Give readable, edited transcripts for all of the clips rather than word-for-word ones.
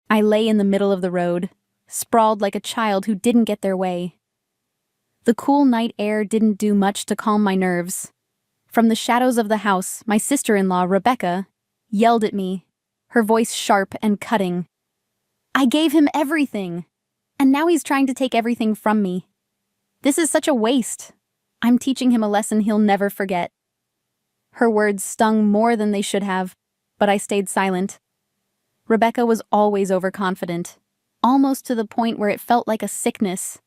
I lay in the middle of the road, sprawled like a child who didn't get their way. The cool night air didn't do much to calm my nerves. From the shadows of the house, my sister-in-law, Rebecca, yelled at me, her voice sharp and cutting. I gave him everything, and now he's trying to take everything from me. This is such a waste. I'm teaching him a lesson he'll never forget. Her words stung more than they should have, but I stayed silent. Rebecca was always overconfident, almost to the point where it felt like a sickness.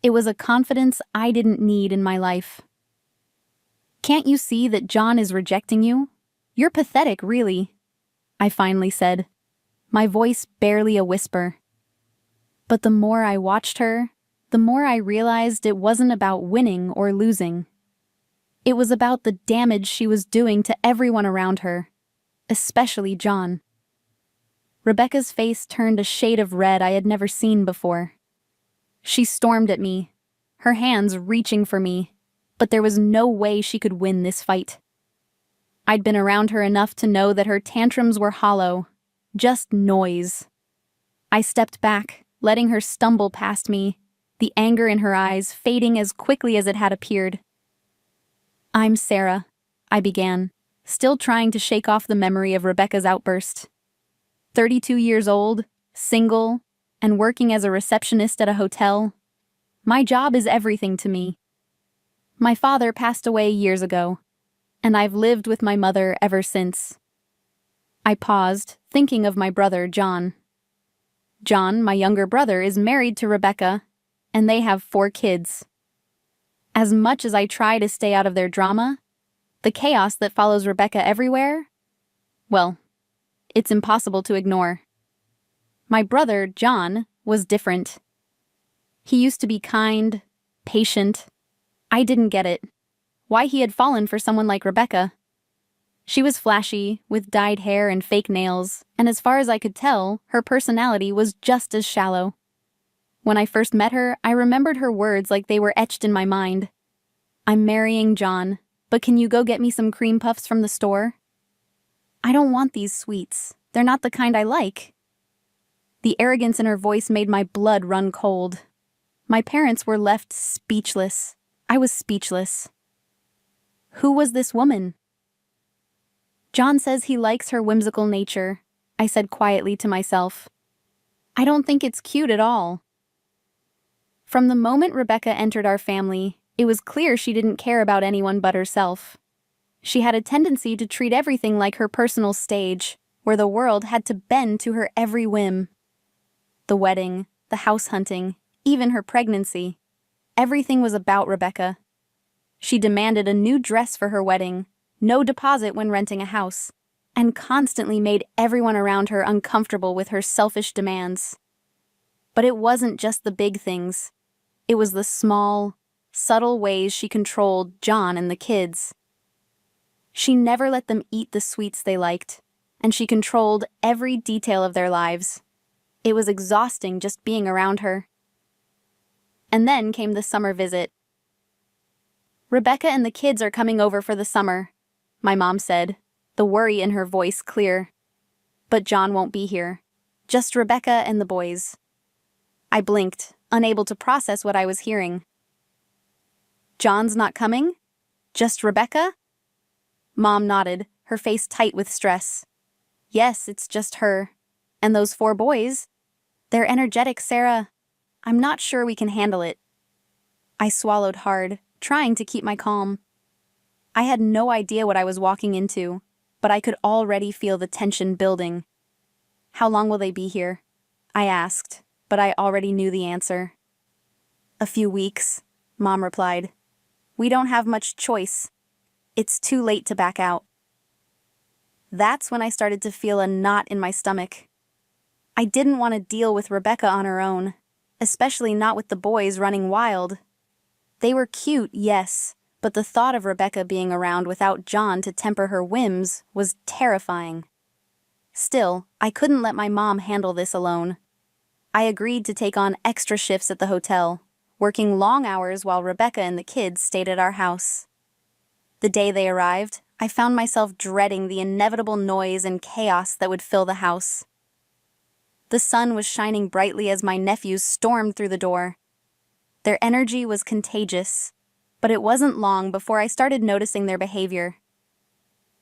It was a confidence I didn't need in my life. Can't you see that John is rejecting you? You're pathetic, really, I finally said, my voice barely a whisper. But the more I watched her, the more I realized it wasn't about winning or losing. It was about the damage she was doing to everyone around her, especially John. Rebecca's face turned a shade of red I had never seen before. She stormed at me, her hands reaching for me, but there was no way she could win this fight. I'd been around her enough to know that her tantrums were hollow, just noise. I stepped back, letting her stumble past me, the anger in her eyes fading as quickly as it had appeared. I'm Sarah, I began, still trying to shake off the memory of Rebecca's outburst. 32 years old, single, and working as a receptionist at a hotel. My job is everything to me. My father passed away years ago, and I've lived with my mother ever since. I paused, thinking of my brother, John. John, my younger brother, is married to Rebecca, and they have 4 kids. As much as I try to stay out of their drama, the chaos that follows Rebecca everywhere, well, it's impossible to ignore. My brother, John, was different. He used to be kind, patient. I didn't get it. Why he had fallen for someone like Rebecca. She was flashy, with dyed hair and fake nails, and as far as I could tell, her personality was just as shallow. When I first met her, I remembered her words like they were etched in my mind. I'm marrying John, but can you go get me some cream puffs from the store? I don't want these sweets. They're not the kind I like. The arrogance in her voice made my blood run cold. My parents were left speechless. I was speechless. Who was this woman? John says he likes her whimsical nature, I said quietly to myself. I don't think it's cute at all. From the moment Rebecca entered our family, it was clear she didn't care about anyone but herself. She had a tendency to treat everything like her personal stage, where the world had to bend to her every whim. The wedding, the house hunting, even her pregnancy. Everything was about Rebecca. She demanded a new dress for her wedding, no deposit when renting a house, and constantly made everyone around her uncomfortable with her selfish demands. But it wasn't just the big things. It was the small, subtle ways she controlled John and the kids. She never let them eat the sweets they liked, and she controlled every detail of their lives. It was exhausting just being around her. And then came the summer visit. Rebecca and the kids are coming over for the summer, my mom said, the worry in her voice clear. But John won't be here. Just Rebecca and the boys. I blinked, unable to process what I was hearing. John's not coming? Just Rebecca? Mom nodded, her face tight with stress. Yes, it's just her. And those 4 boys? They're energetic, Sarah. I'm not sure we can handle it. I swallowed hard, trying to keep my calm. I had no idea what I was walking into, but I could already feel the tension building. How long will they be here? I asked, but I already knew the answer. A few weeks, Mom replied. We don't have much choice. It's too late to back out. That's when I started to feel a knot in my stomach. I didn't want to deal with Rebecca on her own, especially not with the boys running wild. They were cute, yes, but the thought of Rebecca being around without John to temper her whims was terrifying. Still, I couldn't let my mom handle this alone. I agreed to take on extra shifts at the hotel, working long hours while Rebecca and the kids stayed at our house. The day they arrived, I found myself dreading the inevitable noise and chaos that would fill the house. The sun was shining brightly as my nephews stormed through the door. Their energy was contagious, but it wasn't long before I started noticing their behavior.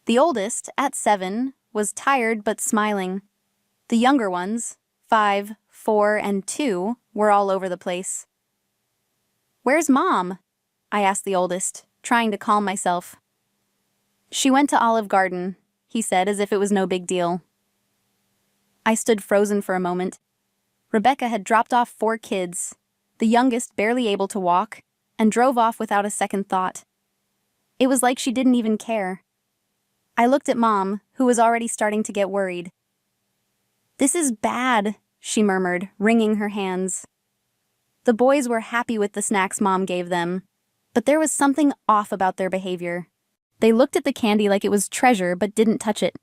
The oldest, at 7, was tired but smiling. The younger ones, 5, 4, and 2, were all over the place. "Where's Mom?" I asked the oldest, trying to calm myself. "She went to Olive Garden," he said as if it was no big deal. I stood frozen for a moment. Rebecca had dropped off 4 kids, the youngest barely able to walk, and drove off without a second thought. It was like she didn't even care. I looked at Mom, who was already starting to get worried. "This is bad," she murmured, wringing her hands. The boys were happy with the snacks Mom gave them, but there was something off about their behavior. They looked at the candy like it was treasure but didn't touch it.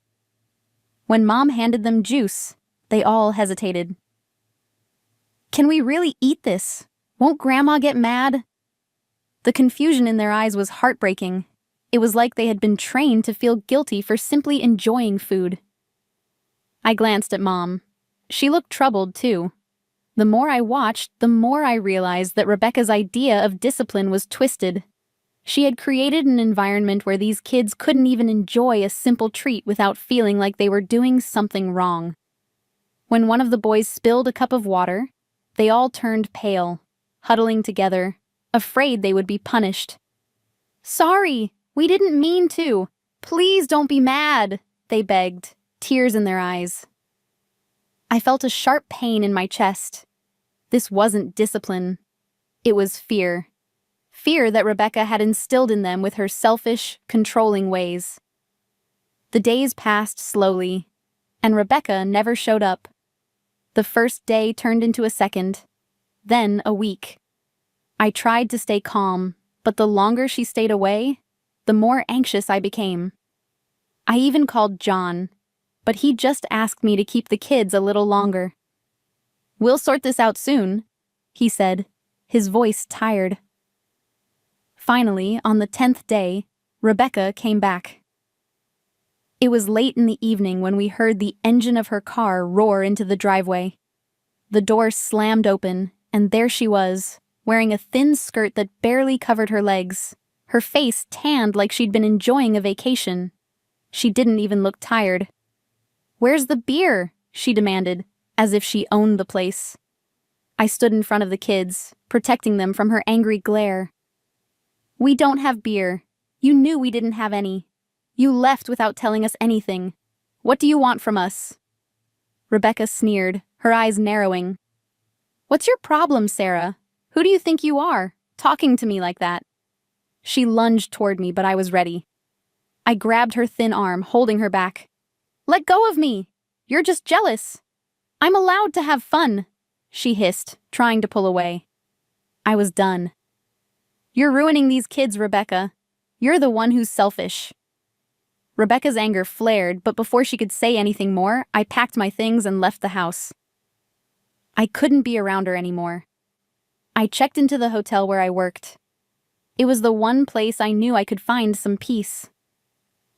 When Mom handed them juice, they all hesitated. "Can we really eat this? Won't Grandma get mad?" The confusion in their eyes was heartbreaking. It was like they had been trained to feel guilty for simply enjoying food. I glanced at Mom. She looked troubled, too. The more I watched, the more I realized that Rebecca's idea of discipline was twisted. She had created an environment where these kids couldn't even enjoy a simple treat without feeling like they were doing something wrong. When one of the boys spilled a cup of water, they all turned pale, huddling together, afraid they would be punished. "Sorry, we didn't mean to. Please don't be mad," they begged, tears in their eyes. I felt a sharp pain in my chest. This wasn't discipline. It was fear. Fear that Rebecca had instilled in them with her selfish, controlling ways. The days passed slowly, and Rebecca never showed up. The first day turned into a second, then a week. I tried to stay calm, but the longer she stayed away, the more anxious I became. I even called John, but he just asked me to keep the kids a little longer. "We'll sort this out soon," he said, his voice tired. Finally, on the 10th day, Rebecca came back. It was late in the evening when we heard the engine of her car roar into the driveway. The door slammed open, and there she was, wearing a thin skirt that barely covered her legs, her face tanned like she'd been enjoying a vacation. She didn't even look tired. "Where's the beer?" she demanded, as if she owned the place. I stood in front of the kids, protecting them from her angry glare. "We don't have beer. You knew we didn't have any. You left without telling us anything. What do you want from us?" Rebecca sneered, her eyes narrowing. "What's your problem, Sarah? Who do you think you are, talking to me like that?" She lunged toward me, but I was ready. I grabbed her thin arm, holding her back. "Let go of me! You're just jealous. I'm allowed to have fun," she hissed, trying to pull away. I was done. "You're ruining these kids, Rebecca. You're the one who's selfish." Rebecca's anger flared, but before she could say anything more, I packed my things and left the house. I couldn't be around her anymore. I checked into the hotel where I worked. It was the one place I knew I could find some peace.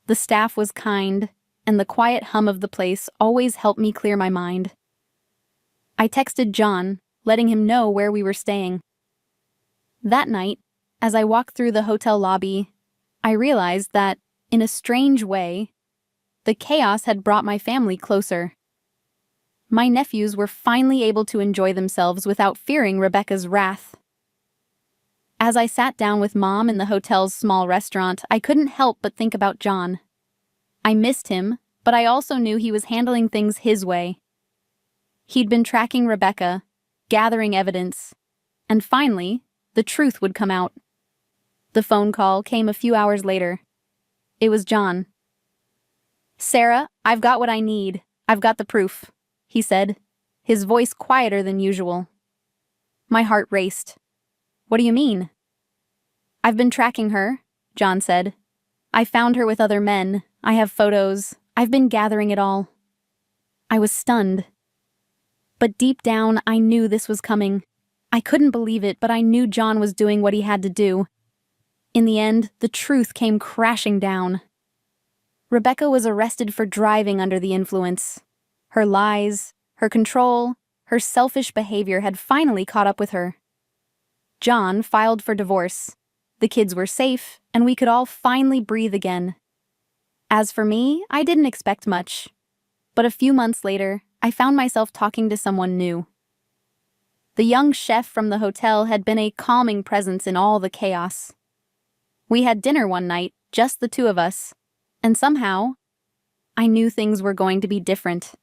The staff was kind, and the quiet hum of the place always helped me clear my mind. I texted John, letting him know where we were staying. That night, as I walked through the hotel lobby, I realized that, in a strange way, the chaos had brought my family closer. My nephews were finally able to enjoy themselves without fearing Rebecca's wrath. As I sat down with Mom in the hotel's small restaurant, I couldn't help but think about John. I missed him, but I also knew he was handling things his way. He'd been tracking Rebecca, gathering evidence, and finally, the truth would come out. The phone call came a few hours later. It was John. "Sarah, I've got what I need. I've got the proof," he said, his voice quieter than usual. My heart raced. "What do you mean?" "I've been tracking her," John said. "I found her with other men. I have photos. I've been gathering it all." I was stunned. But deep down, I knew this was coming. I couldn't believe it, but I knew John was doing what he had to do. In the end, the truth came crashing down. Rebecca was arrested for driving under the influence. Her lies, Her control, her selfish behavior had finally caught up with her. John filed for divorce. The kids were safe, and we could all finally breathe again. As for me, I didn't expect much. But a few months later, I found myself talking to someone new. The young chef from the hotel had been a calming presence in all the chaos. We had dinner one night, just the two of us, and somehow, I knew things were going to be different.